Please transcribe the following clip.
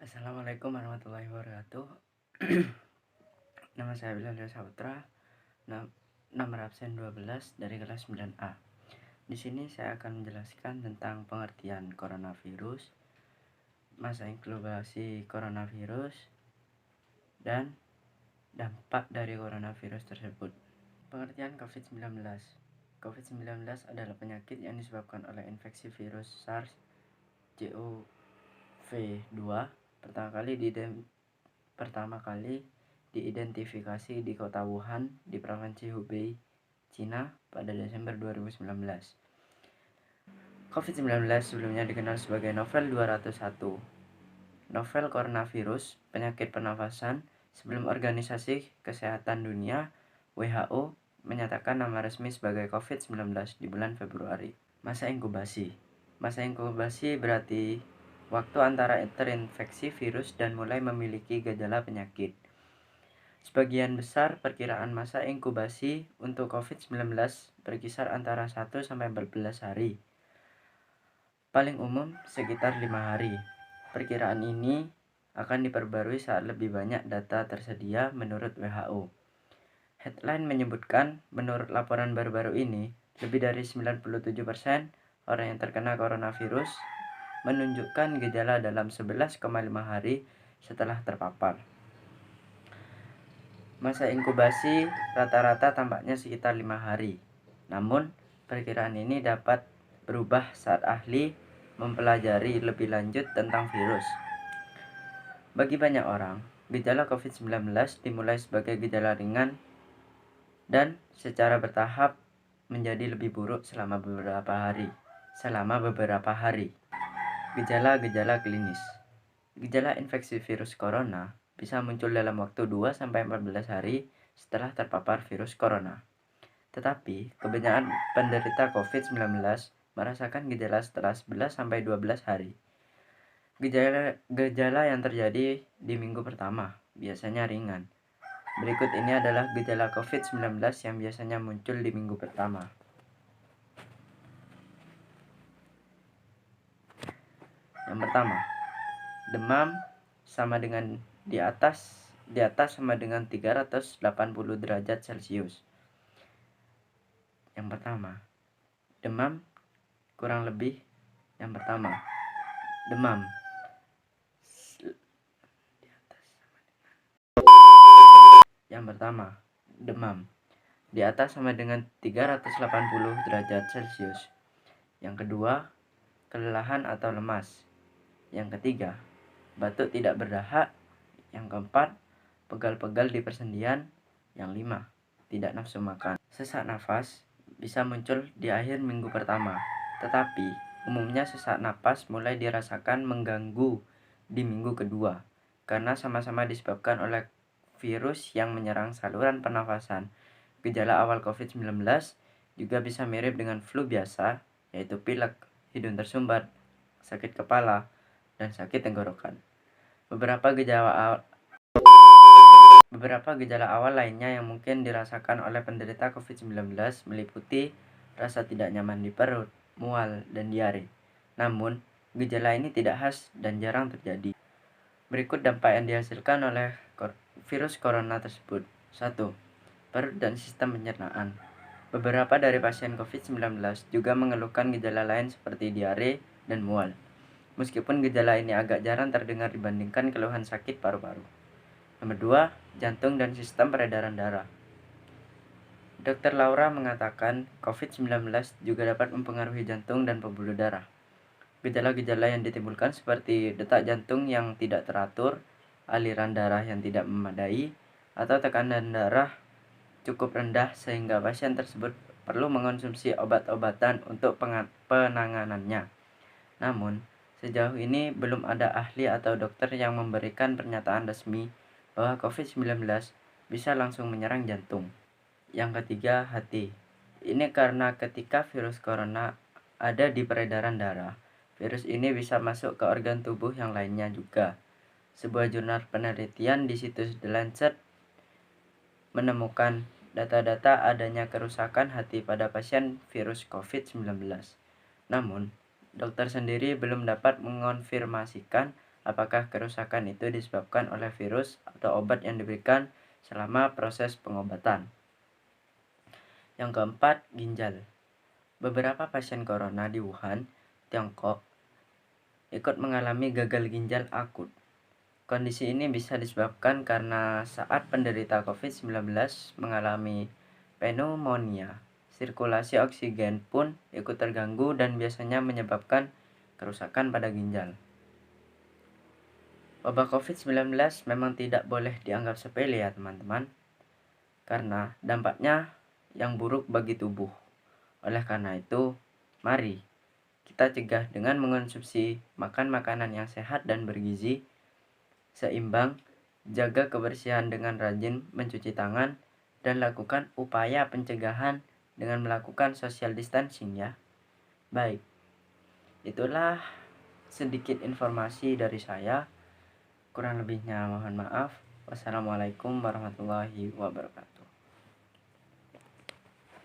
Assalamualaikum warahmatullahi wabarakatuh. Nama saya Bilal Saputra, nomor absen 12 dari kelas 9A. Di sini saya akan menjelaskan tentang pengertian coronavirus, masa inkubasi coronavirus, dan dampak dari coronavirus tersebut. Pengertian COVID-19. COVID-19 adalah penyakit yang disebabkan oleh infeksi virus SARS-CoV-2 pertama kali diidentifikasi di kota Wuhan di provinsi Hubei, Cina pada Desember 2019. COVID-19 sebelumnya dikenal sebagai novel 201, novel coronavirus, penyakit pernafasan, sebelum Organisasi Kesehatan Dunia (WHO) menyatakan nama resmi sebagai COVID-19 di bulan Februari. Masa inkubasi. Masa inkubasi berarti waktu antara terinfeksi virus dan mulai memiliki gejala penyakit. Sebagian besar perkiraan masa inkubasi untuk COVID-19 berkisar antara 1-14 hari. Paling umum sekitar 5 hari. Perkiraan ini akan diperbarui saat lebih banyak data tersedia menurut WHO. Headline menyebutkan, menurut laporan baru-baru ini, lebih dari 97% orang yang terkena coronavirus menunjukkan gejala dalam 11,5 hari setelah terpapar. Masa inkubasi rata-rata tampaknya sekitar 5 hari. Namun, perkiraan ini dapat berubah saat ahli mempelajari lebih lanjut tentang virus. Bagi banyak orang, gejala COVID-19 dimulai sebagai gejala ringan dan secara bertahap menjadi lebih buruk selama beberapa hari. Gejala-gejala klinis. Gejala infeksi virus corona bisa muncul dalam waktu 2-14 hari setelah terpapar virus corona. Tetapi, kebanyakan penderita COVID-19 merasakan gejala setelah 11-12 hari. Gejala yang terjadi di minggu pertama biasanya ringan. Berikut ini adalah gejala COVID-19 yang biasanya muncul di minggu pertama. Yang pertama, demam sama dengan di atas sama dengan 380 derajat Celcius. Yang pertama, demam kurang lebih demam di atas sama dengan 380 derajat Celcius. Yang kedua, kelelahan atau lemas. Yang ketiga, batuk tidak berdahak. Yang keempat, pegal-pegal di persendian. Yang lima, tidak nafsu makan. Sesak nafas bisa muncul di akhir minggu pertama, tetapi umumnya sesak napas mulai dirasakan mengganggu di minggu kedua karena sama-sama disebabkan oleh virus yang menyerang saluran pernafasan. Gejala awal COVID-19 juga bisa mirip dengan flu biasa, yaitu pilek, hidung tersumbat, sakit kepala, dan sakit tenggorokan. Beberapa gejala awal lainnya yang mungkin dirasakan oleh penderita COVID-19 meliputi rasa tidak nyaman di perut, mual, dan diare. Namun, gejala ini tidak khas dan jarang terjadi. Berikut dampak yang dihasilkan oleh virus corona tersebut. 1. Perut dan sistem pencernaan. Beberapa dari pasien COVID-19 juga mengeluhkan gejala lain seperti diare dan mual. Meskipun gejala ini agak jarang terdengar dibandingkan keluhan sakit paru-paru. Nomor 2, jantung dan sistem peredaran darah. Dr. Laura mengatakan COVID-19 juga dapat mempengaruhi jantung dan pembuluh darah. Gejala-gejala yang ditimbulkan seperti detak jantung yang tidak teratur, aliran darah yang tidak memadai, atau tekanan darah cukup rendah sehingga pasien tersebut perlu mengonsumsi obat-obatan untuk penanganannya. Namun, sejauh ini belum ada ahli atau dokter yang memberikan pernyataan resmi bahwa COVID-19 bisa langsung menyerang jantung. Yang ketiga, hati. Ini karena ketika virus corona ada di peredaran darah, virus ini bisa masuk ke organ tubuh yang lainnya juga. Sebuah jurnal penelitian di situs The Lancet menemukan data-data adanya kerusakan hati pada pasien virus COVID-19. Namun, dokter sendiri belum dapat mengonfirmasikan apakah kerusakan itu disebabkan oleh virus atau obat yang diberikan selama proses pengobatan. Yang keempat, ginjal. Beberapa pasien corona di Wuhan, Tiongkok, ikut mengalami gagal ginjal akut. Kondisi ini bisa disebabkan karena saat penderita COVID-19 mengalami pneumonia, sirkulasi oksigen pun ikut terganggu dan biasanya menyebabkan kerusakan pada ginjal. Wabah COVID-19 memang tidak boleh dianggap sepele ya teman-teman, karena dampaknya yang buruk bagi tubuh. Oleh karena itu, mari kita cegah dengan mengonsumsi makan makanan yang sehat dan bergizi, seimbang, jaga kebersihan dengan rajin mencuci tangan, dan lakukan upaya pencegahan dengan melakukan social distancing ya. Baik, itulah sedikit informasi dari saya. Kurang lebihnya mohon maaf. Wassalamualaikum warahmatullahi wabarakatuh.